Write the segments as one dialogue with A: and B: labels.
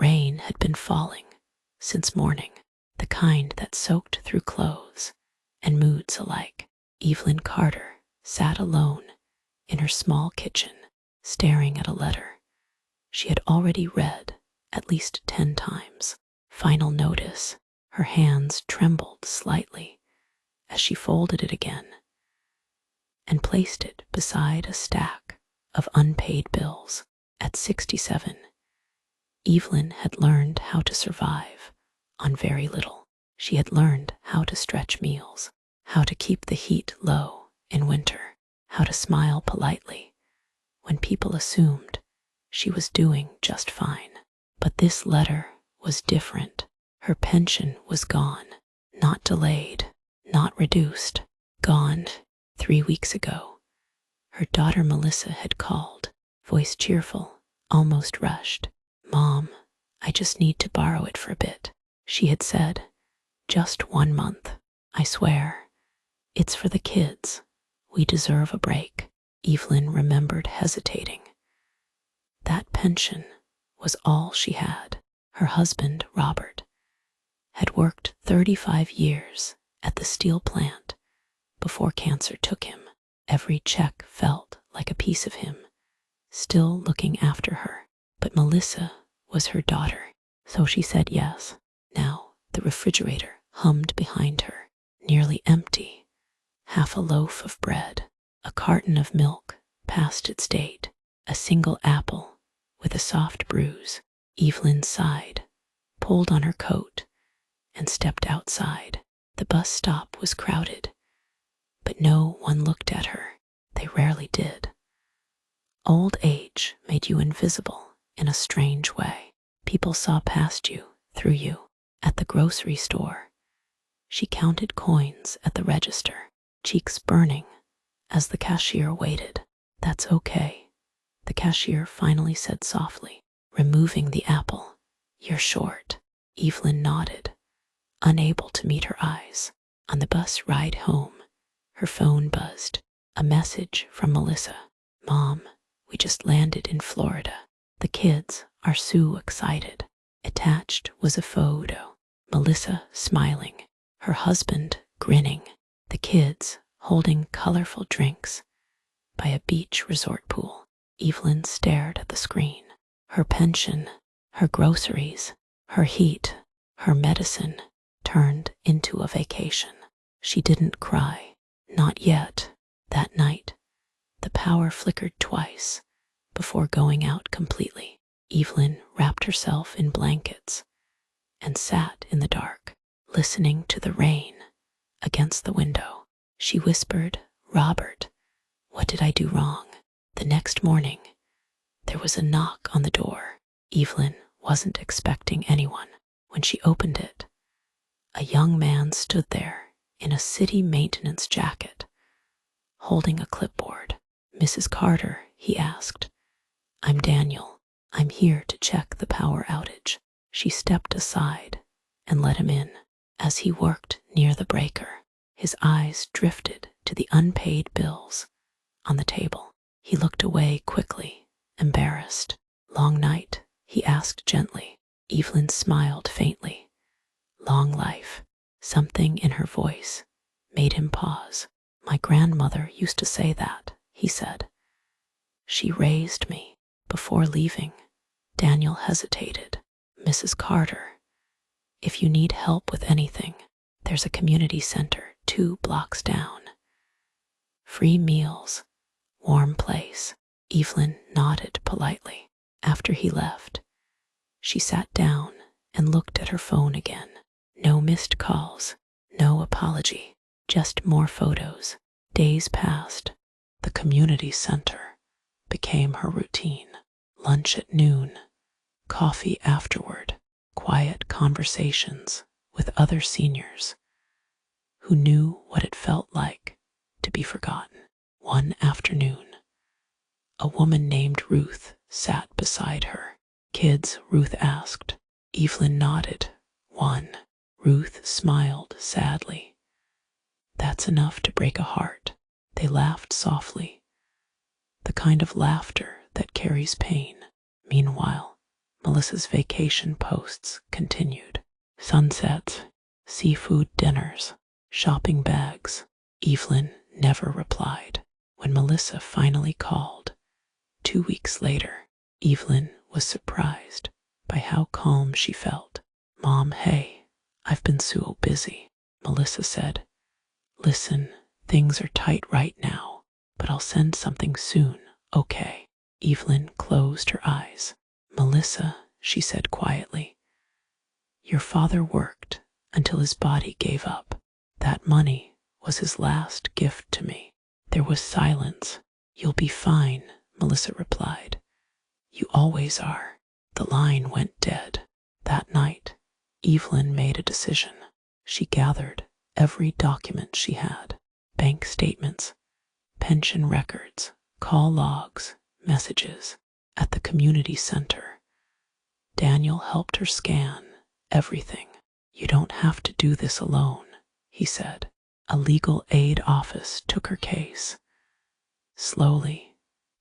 A: Rain had been falling since morning, the kind that soaked through clothes and moods alike. Evelyn Carter sat alone in her small kitchen, staring at a letter she had already read at least 10 times. Final notice. Her hands trembled slightly as she folded it again and placed it beside a stack of unpaid bills. At 67, Evelyn had learned how to survive on very little. She had learned how to stretch meals, how to keep the heat low in winter, how to smile politely when people assumed she was doing just fine. But this letter was different. Her pension was gone, not delayed, not reduced, gone. 3 weeks ago, her daughter Melissa had called, voice cheerful, almost rushed. "Mom, I just need to borrow it for a bit," she had said. "Just 1 month, I swear. It's for the kids. We deserve a break." Evelyn remembered hesitating. That pension was all she had. Her husband, Robert, had worked 35 years at the steel plant before cancer took him. Every check felt like a piece of him, still looking after her. But Melissa was her daughter, so she said yes. Now the refrigerator hummed behind her, nearly empty. Half a loaf of bread, a carton of milk past its date, a single apple with a soft bruise. Evelyn sighed, pulled on her coat, and stepped outside. The bus stop was crowded, but no one looked at her. They rarely did. Old age made you invisible in a strange way. People saw past you, through you. At the grocery store, she counted coins at the register, cheeks burning as the cashier waited. "That's okay," the cashier finally said softly, removing the apple. "You're short." Evelyn nodded, unable to meet her eyes. On the bus ride home, her phone buzzed. A message from Melissa. "Mom, we just landed in Florida. The kids are so excited." Attached was a photo. Melissa smiling, her husband grinning, the kids holding colorful drinks by a beach resort pool. Evelyn stared at the screen. Her pension, her groceries, her heat, her medicine turned into a vacation. She didn't cry. Not yet. That night, the power flickered twice before going out completely. Evelyn wrapped herself in blankets and sat in the dark, listening to the rain against the window. She whispered, "Robert, what did I do wrong?" The next morning, there was a knock on the door. Evelyn wasn't expecting anyone. When she opened it, a young man stood there in a city maintenance jacket, holding a clipboard. "Mrs. Carter," he asked. "I'm Daniel. I'm here to check the power outage." She stepped aside and let him in. As he worked near the breaker, his eyes drifted to the unpaid bills on the table. He looked away quickly, embarrassed. "Long night?" he asked gently. Evelyn smiled faintly. "Long life." Something in her voice made him pause. "My grandmother used to say that," he said. "She raised me." Before leaving, Daniel hesitated. "Mrs. Carter, if you need help with anything, there's a community center 2 blocks down. Free meals, warm place." Evelyn nodded politely. After he left, she sat down and looked at her phone again. No missed calls, no apology, just more photos. Days passed. The community center became her routine. Lunch at noon, coffee afterward, quiet conversations with other seniors who knew what it felt like to be forgotten. One afternoon, a woman named Ruth sat beside her. "Kids?" Ruth asked. Evelyn nodded. "One." Ruth smiled sadly. "That's enough to break a heart." They laughed softly, the kind of laughter that carries pain. Meanwhile, Melissa's vacation posts continued. Sunsets, seafood dinners, shopping bags. Evelyn never replied. When Melissa finally called, 2 weeks later, Evelyn was surprised by how calm she felt. "Mom, hey, I've been so busy," Melissa said. "Listen, things are tight right now, but I'll send something soon, okay?" Evelyn closed her eyes. "Melissa," she said quietly, "your father worked until his body gave up. That money was his last gift to me." There was silence. "You'll be fine," Melissa replied. "You always are." The line went dead. That night, Evelyn made a decision. She gathered every document she had: bank statements, pension records, call logs, messages. At the community center, Daniel helped her scan everything. "You don't have to do this alone," he said. A legal aid office took her case. Slowly,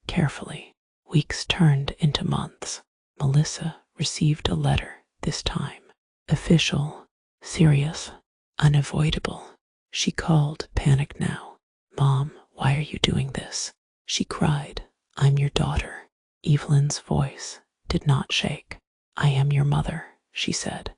A: carefully, weeks turned into months. Melissa received a letter this time. Official, serious, unavoidable. She called, panicked now. "Mom, why are you doing this?" She cried. "I'm your daughter." Evelyn's voice did not shake. "I am your mother," she said.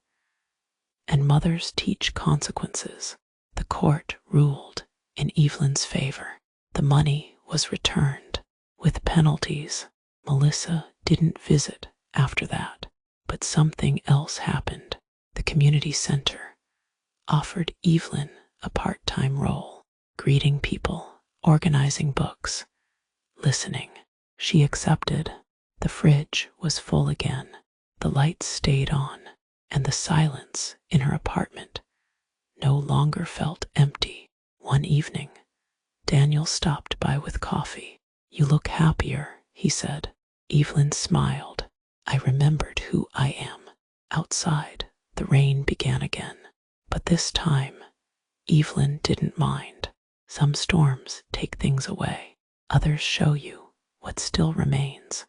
A: "And mothers teach consequences." The court ruled in Evelyn's favor. The money was returned with penalties. Melissa didn't visit after that, but something else happened. The community center offered Evelyn a part-time role, greeting people, organizing books, listening. She accepted. The fridge was full again. The lights stayed on, and the silence in her apartment no longer felt empty. One evening, Daniel stopped by with coffee. "You look happier," he said. Evelyn smiled. "I remembered who I am." Outside, the rain began again. But this time, Evelyn didn't mind. Some storms take things away. Others show you what still remains.